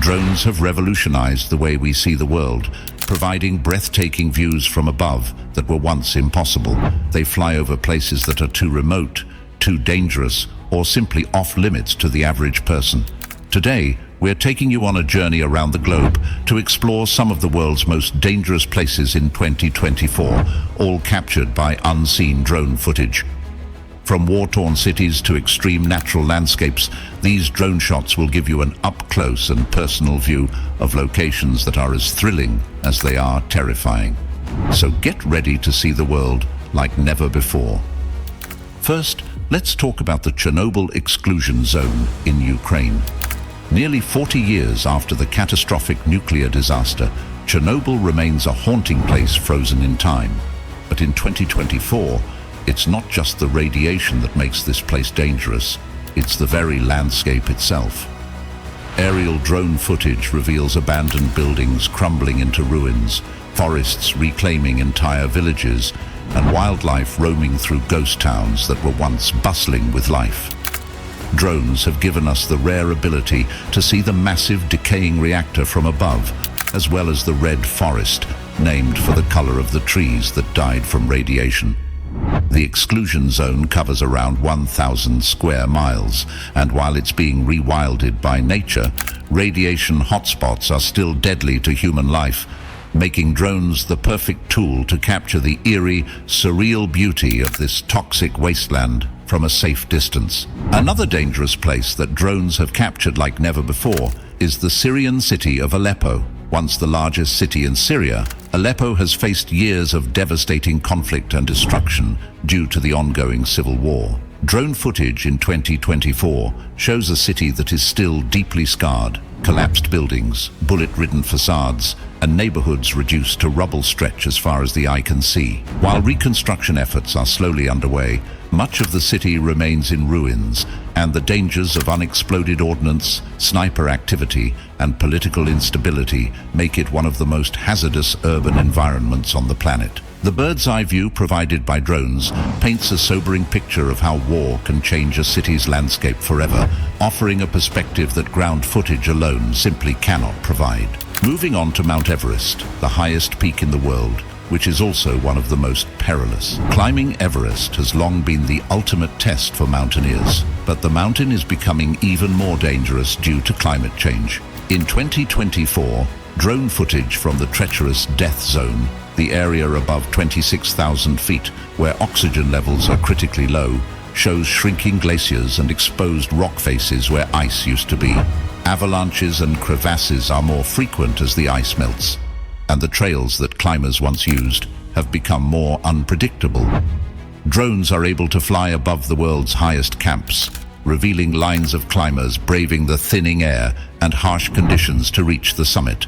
Drones have revolutionized the way we see the world, providing breathtaking views from above that were once impossible. They fly over places that are too remote, too dangerous, or simply off-limits to the average person. Today, we're taking you on a journey around the globe to explore some of the world's most dangerous places in 2024, all captured by unseen drone footage. From war-torn cities to extreme natural landscapes, these drone shots will give you an up-close and personal view of locations that are as thrilling as they are terrifying. So get ready to see the world like never before. First, let's talk about the Chernobyl Exclusion Zone in Ukraine. Nearly 40 years after the catastrophic nuclear disaster, Chernobyl remains a haunting place frozen in time. But in 2024, it's not just the radiation that makes this place dangerous, it's the very landscape itself. Aerial drone footage reveals abandoned buildings crumbling into ruins, forests reclaiming entire villages, and wildlife roaming through ghost towns that were once bustling with life. Drones have given us the rare ability to see the massive decaying reactor from above, as well as the red forest, named for the color of the trees that died from radiation. The exclusion zone covers around 1,000 square miles, and while it's being rewilded by nature, radiation hotspots are still deadly to human life, making drones the perfect tool to capture the eerie, surreal beauty of this toxic wasteland from a safe distance. Another dangerous place that drones have captured like never before is the Syrian city of Aleppo. Once the largest city in Syria, Aleppo has faced years of devastating conflict and destruction due to the ongoing civil war. Drone footage in 2024 shows a city that is still deeply scarred, collapsed buildings, bullet-ridden facades, and neighborhoods reduced to rubble stretch as far as the eye can see. While reconstruction efforts are slowly underway, much of the city remains in ruins, and the dangers of unexploded ordnance, sniper activity, and political instability make it one of the most hazardous urban environments on the planet. The bird's-eye view provided by drones paints a sobering picture of how war can change a city's landscape forever, offering a perspective that ground footage alone simply cannot provide. Moving on to Mount Everest, the highest peak in the world, which is also one of the most perilous. Climbing Everest has long been the ultimate test for mountaineers, but the mountain is becoming even more dangerous due to climate change. In 2024, drone footage from the treacherous death zone, the area above 26,000 feet, where oxygen levels are critically low, shows shrinking glaciers and exposed rock faces where ice used to be. Avalanches and crevasses are more frequent as the ice melts, and the trails that climbers once used have become more unpredictable. Drones are able to fly above the world's highest camps, revealing lines of climbers braving the thinning air and harsh conditions to reach the summit.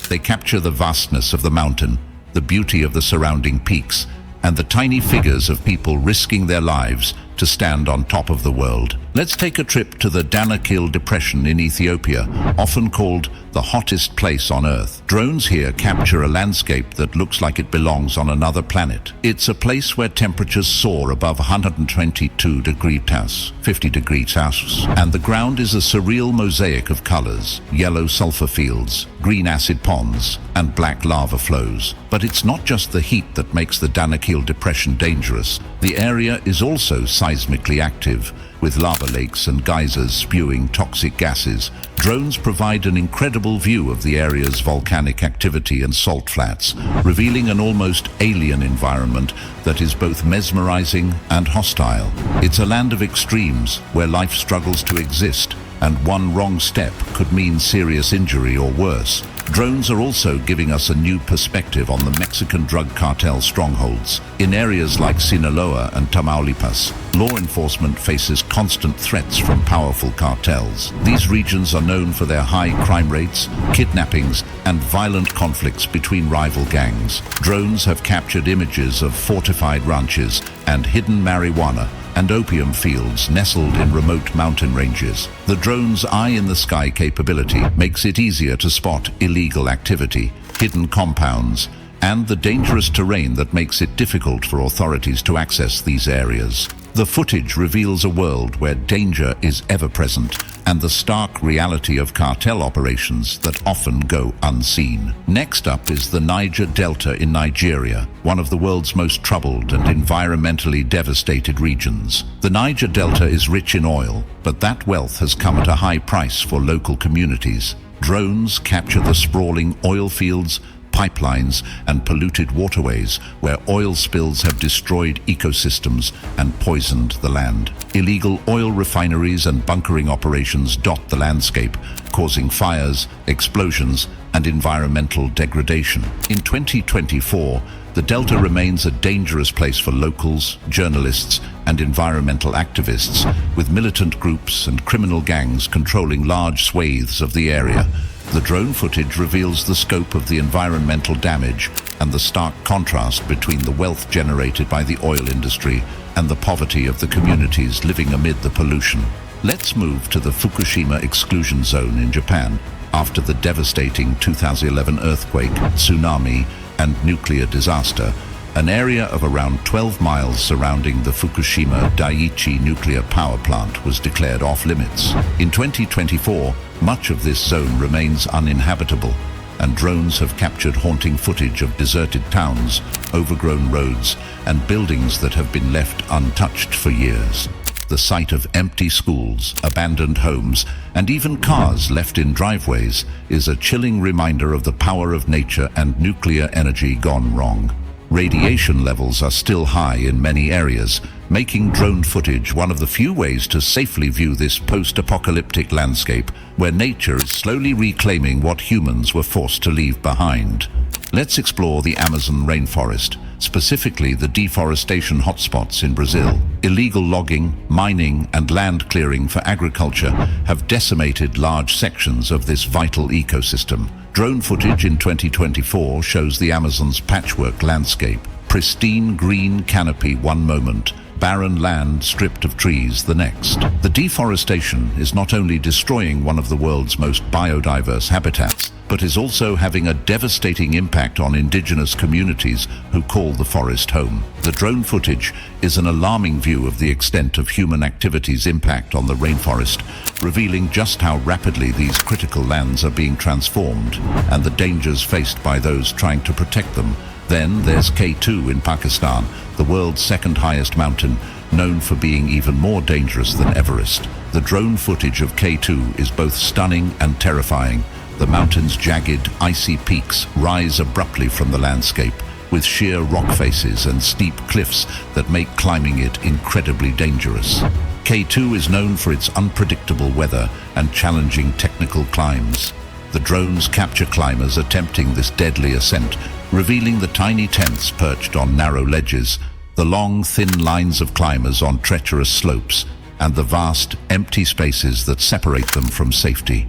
They capture the vastness of the mountain, the beauty of the surrounding peaks, and the tiny figures of people risking their lives to stand on top of the world. Let's take a trip to the Danakil Depression in Ethiopia, often called the hottest place on Earth. Drones here capture a landscape that looks like it belongs on another planet. It's a place where temperatures soar above 122 degrees Celsius, 50 degrees Celsius, and the ground is a surreal mosaic of colors: yellow sulfur fields, green acid ponds, and black lava flows. But it's not just the heat that makes the Danakil Depression dangerous. The area is also seismically active, with lava lakes and geysers spewing toxic gases. Drones provide an incredible view of the area's volcanic activity and salt flats, revealing an almost alien environment that is both mesmerizing and hostile. It's a land of extremes where life struggles to exist, and one wrong step could mean serious injury or worse. Drones are also giving us a new perspective on the Mexican drug cartel strongholds. In areas like Sinaloa and Tamaulipas, law enforcement faces constant threats from powerful cartels. These regions are known for their high crime rates, kidnappings, and violent conflicts between rival gangs. Drones have captured images of fortified ranches and hidden marijuana and opium fields nestled in remote mountain ranges. The drone's eye-in-the-sky capability makes it easier to spot illegal activity, hidden compounds, and the dangerous terrain that makes it difficult for authorities to access these areas. The footage reveals a world where danger is ever present and the stark reality of cartel operations that often go unseen. Next up is the Niger Delta in Nigeria, one of the world's most troubled and environmentally devastated regions. The Niger Delta is rich in oil, but that wealth has come at a high price for local communities. Drones capture the sprawling oil fields, pipelines and polluted waterways where oil spills have destroyed ecosystems and poisoned the land. Illegal oil refineries and bunkering operations dot the landscape, causing fires, explosions and environmental degradation. In 2024, the Delta remains a dangerous place for locals, journalists and environmental activists, with militant groups and criminal gangs controlling large swathes of the area. The drone footage reveals the scope of the environmental damage and the stark contrast between the wealth generated by the oil industry and the poverty of the communities living amid the pollution. Let's move to the Fukushima Exclusion Zone in Japan. After the devastating 2011 earthquake, tsunami, and nuclear disaster, an area of around 12 miles surrounding the Fukushima Daiichi nuclear power plant was declared off-limits. In 2024, much of this zone remains uninhabitable, and drones have captured haunting footage of deserted towns, overgrown roads, and buildings that have been left untouched for years. The sight of empty schools, abandoned homes, and even cars left in driveways is a chilling reminder of the power of nature and nuclear energy gone wrong. Radiation levels are still high in many areas, making drone footage one of the few ways to safely view this post-apocalyptic landscape where nature is slowly reclaiming what humans were forced to leave behind. Let's explore the Amazon rainforest, specifically the deforestation hotspots in Brazil. Illegal logging, mining, and land clearing for agriculture have decimated large sections of this vital ecosystem. Drone footage in 2024 shows the Amazon's patchwork landscape. Pristine green canopy one moment, barren land stripped of trees the next. The deforestation is not only destroying one of the world's most biodiverse habitats, but is also having a devastating impact on indigenous communities who call the forest home. The drone footage is an alarming view of the extent of human activity's impact on the rainforest, revealing just how rapidly these critical lands are being transformed and the dangers faced by those trying to protect them. Then there's K2 in Pakistan, the world's second highest mountain, known for being even more dangerous than Everest. The drone footage of K2 is both stunning and terrifying. The mountain's jagged, icy peaks rise abruptly from the landscape, with sheer rock faces and steep cliffs that make climbing it incredibly dangerous. K2 is known for its unpredictable weather and challenging technical climbs. The drones capture climbers attempting this deadly ascent, revealing the tiny tents perched on narrow ledges, the long, thin lines of climbers on treacherous slopes, and the vast, empty spaces that separate them from safety.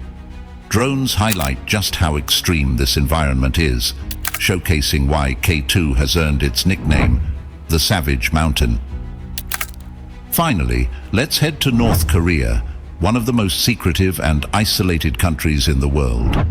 Drones highlight just how extreme this environment is, showcasing why K2 has earned its nickname, the Savage Mountain. Finally, let's head to North Korea, one of the most secretive and isolated countries in the world.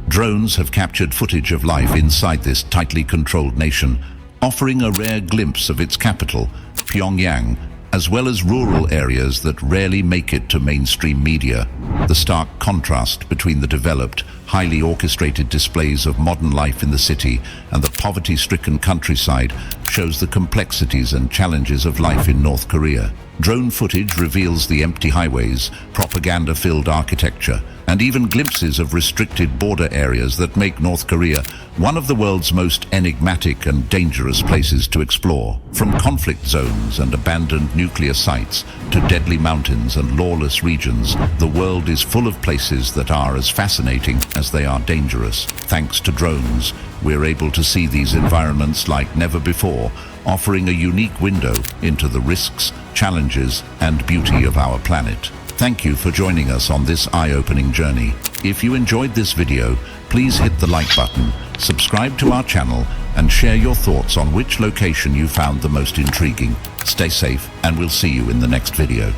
Drones have captured footage of life inside this tightly controlled nation, offering a rare glimpse of its capital, Pyongyang, as well as rural areas that rarely make it to mainstream media. The stark contrast between the developed, highly orchestrated displays of modern life in the city and the poverty-stricken countryside shows the complexities and challenges of life in North Korea. Drone footage reveals the empty highways, propaganda-filled architecture, and even glimpses of restricted border areas that make North Korea one of the world's most enigmatic and dangerous places to explore. From conflict zones and abandoned nuclear sites to deadly mountains and lawless regions, the world is full of places that are as fascinating as they are dangerous. Thanks to drones, we're able to see these environments like never before, offering a unique window into the risks, challenges, and beauty of our planet. Thank you for joining us on this eye-opening journey. If you enjoyed this video, please hit the like button, subscribe to our channel, and share your thoughts on which location you found the most intriguing. Stay safe, and we'll see you in the next video.